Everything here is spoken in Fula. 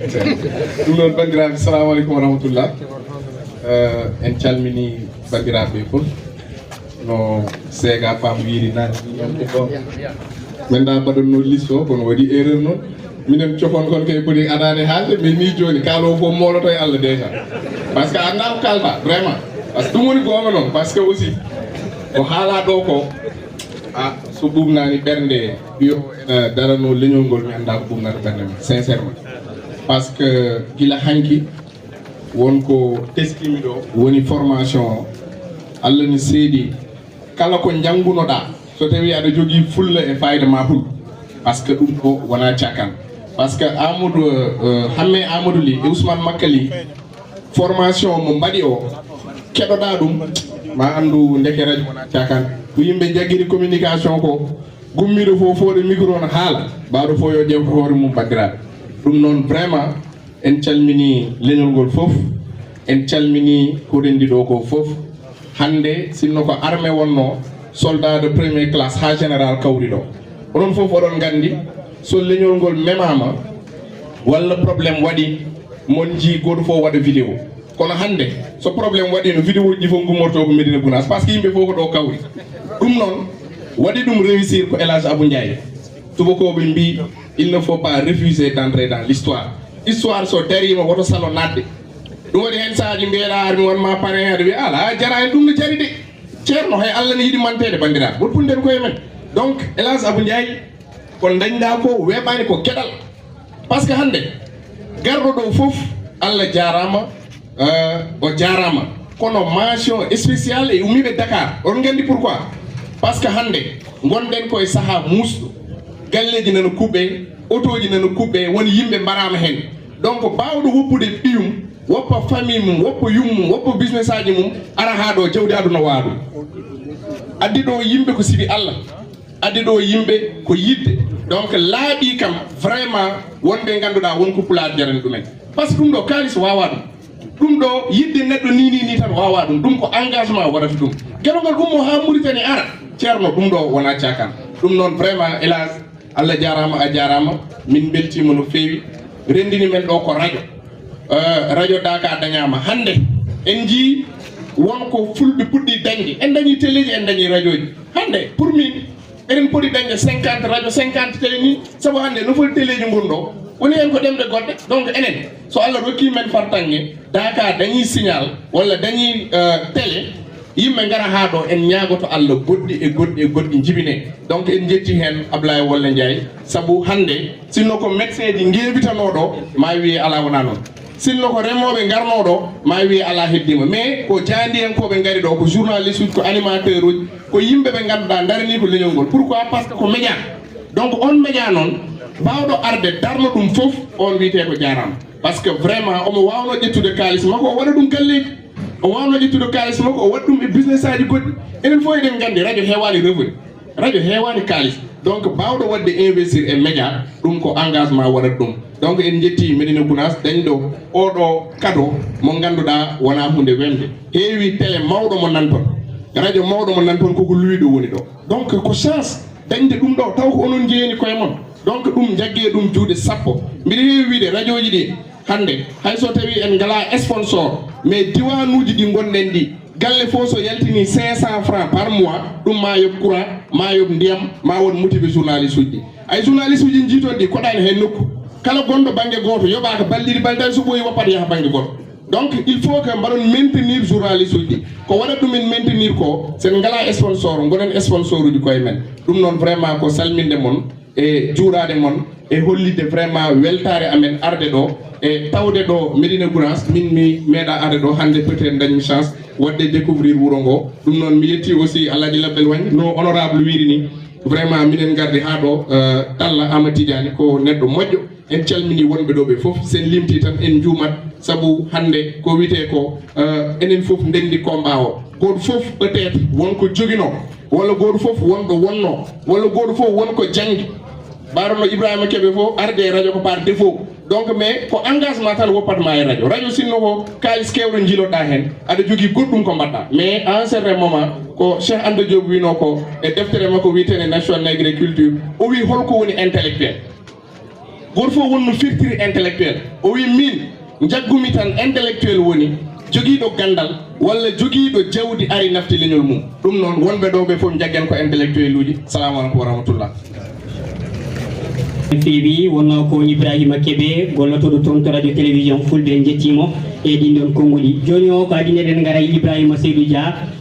ɗum noon bandiraɓe assalamu aleykum wa rahmatullah. En calmini bandiraɓe fof no seega pam wiiri nane ñamde ɗo min da mbaɗonno liste o kono waɗi erreur noon minen cofon kon kay poti adade haalde mais ni joni kaalo fof moloto e Allah déjà par ce que anda ko kalta vraiment par ce que ɗum woni goonga noon par ce que aussi ko haala ɗo ko so ɓumnani ɓernde ɓiyo ene darano leñol ngol mi anda ko ɓumnata ɓernde men sincèrement par ce que gila hanki wonko teskimi ɗo woni formation o Allah ni seedi kala ko janngunoɗa so tawi aɗa jogii fulla e fayida ma hul par ce que ɗum ko wona cakan par ce que Amadou Hamme Amadou Ly e Ousmane Makkali formation mo mbaɗi o keɗoɗa ɗum ma andu ndeke radio wona cakan ko yimɓe jaggiri communication ko gummiɗo fof fooɗo micro no haala mbaɗo fof yo ƴewto hoore mum bandiraɓe ɗum noon vraiment en calmini leñol ngol fof en calmini ko rendi ɗo ko fof hande sinno ko armée wonno soldat de première classe ha général kawri ɗo onon fof oɗon gandi so leñol ngol memama walla probléme waɗi mon ji goto fof waɗa vidéo kono hande so probléme waɗi no vidéo ji fof gummorto ko Médina Gounass par ce que yimɓe fof ko ɗo kawri ɗum noon waɗi ɗum réussir ko Elhadji Abou Ndiaye tubakoɓe mbi il ne faut pas refuser d'entrer dans l'histoire histoire so darima woto salo nadde ɗum waɗi hen saaji mbiyeɗa armi wonma parrain aɗa wiya ala jara hen ɗum no jari de ceerno hay Allah ne yiɗi mantede bandiraɓe woto punden koye men donc Elhadji Abou Ndiaye ko dañɗa ko weɓani ko gueɗal par ce que hande garɗo ɗo foof Allah jarama o jarama kono mention spéciale e ummiɓe Dakar on gandi pourquoi par ce que hande gonɗen koye saaha musɗo galleji nana kuɓɓe auto ji nana kuɓɓe woni yimɓe mbarama hen donc bawɗo woppude ɓiyum woppa famille mum woppa yummum woppa business aji mum ara ha ɗo jawdi aduna waɗu addi ɗo yimɓe ko sibi Allah addi ɗo yimɓe ko yidde donc laaɓi kam vraiment wonɓe ganduɗa wonko pulaar jarani ɗumen par ce que ɗum ɗo kalis wawa ɗum ɗo yidde neɗɗo ni tan wawa ɗum ko engagement waɗata ɗum gueɗogal ummo ha Mauritanie ara ceerno ɗum ɗo wona cakan ɗum noon vraiment Elhadji Allah jarama a jarama min beltima no fewi rendini men ɗo ko radio radio Daaka dañama hande en jii wonko fulɓe puɗɗi dañde en dañi téléji en dañi radio ji hande pour min eɗen poti dañde 50 radio 50 télé ni saabu hande no foti téléji gonɗo woni hen ko ɗemɗe goɗɗe donc enen so Allah rokki men fartange Daaka dañi signal walla dañi télé yimɓe gara ha ɗo en ñagoto Allah goɗɗi e goɗɗi e goɗɗi jibine donc en jetti hen Ablaye Wolle Ndiaye saabu hande sinno ko médecin ji gueewitanoɗo ma wiye ala wona noon sinno ko remoɓe garnoɗo ma wiye ala heddima mais ko jandiyankoɓe gari ɗo ko journaliste uji ko animateur uji ko yimɓe ɓe ganduɗa darani ko leñol ngol pourquoi par ce que ko média donc on média noon bawɗo arde darno ɗum foof on wiyete ko jarama par ce que vraiment omo wawno ƴettude kalis makko o waɗa ɗum galleji o wawno ƴettude kalis makko o waɗa ɗum e business aji goɗɗi enen fof eɗen gandi radio heewani revenu radio heewani kalis donc bawɗo wadde investir e média ɗum ko engagement waɗat ɗum donc en jetti Médina Gounass dañɗo oɗo cadeau mo ganduɗa wona hunde wemde heewi télé mawɗo mo nan toon radio mawɗo mo nan toon koko luwiɗo woni ɗo donc ko chance dañde ɗum ɗo taw ko onon jeeyani koye mon donc ɗum jaggue ɗum juuɗe sappo mbiɗa heewi wiide radio ji ɗi hande hay so tawi en ngala sponsor mais diwanuji ɗi gonɗen ɗi galle fof so yaltini 500 francs par mois ɗum ma yob courant ma yob ndiyam ma won motivé journaliste uji ɗi ay journaliste uji jiiton ɗi koɗani hen nokku kala gonɗo banggue goto yoɓaka balɗiɗi balɗani so ɓooyi woppat yaaha banggue goto donc il faut que mbaɗon maintenir journaliste uji ɗi ko waɗat ɗumen maintenir ko sen ngala sponsor gonen sponsor uji koye men ɗum noon vraiment ko salminde mon e juurade mon e hollide vraiment weltare amen arde ɗo e tawde ɗo Médina Gounass min mi meeɗa arde ɗo hande peut être dañmi chance wadde découvrir wuuro ngo ɗum noon mi yetti aussi Alhaji Labbel Wagne no honorable wiiri ni vraiment minen gardi ha ɗo Talla Amadou Tidiane ko neɗɗo moƴƴo en calmini wonɓe ɗo ɓe foof sen limti tan en juumat saabu hande ko wiyete ko enen foof ndendi combat o goto foof peut être wonko joguino walla goto foof wonɗo wonno walla goto foof wonko janggi mbaɗonno Ibrahima Kebe fof arde e radio ko par défaut donc mais ko engagement tan woppatma e radio sinno ko kalis kewɗo jiiloɗa hen aɗa jogui goɗɗum ko mbaɗɗa mais à un certain moment ko Cheikh Anta Diop wino ko e deftere makko witene Nation agriculture o wi holko woni intellectuel goto fof wonno firtiri intellectuel o wi min jaggumi tan intellectuel woni jogiiɗo gandal walla jogiiɗo jawdi ari nafti leñol mum ɗum noon wonɓe ɗo ɓe fof jaggen ko intellectuel uji. Salamu aleykum wa rahmatullah. feewi wonno ko Ibrahima Kebe gollotoɗo toon to radio télévision Fulɓe jettimo e ɗin ɗon konngoli. Joni o ko adi eɗen garay Ibrahima Seydou Dia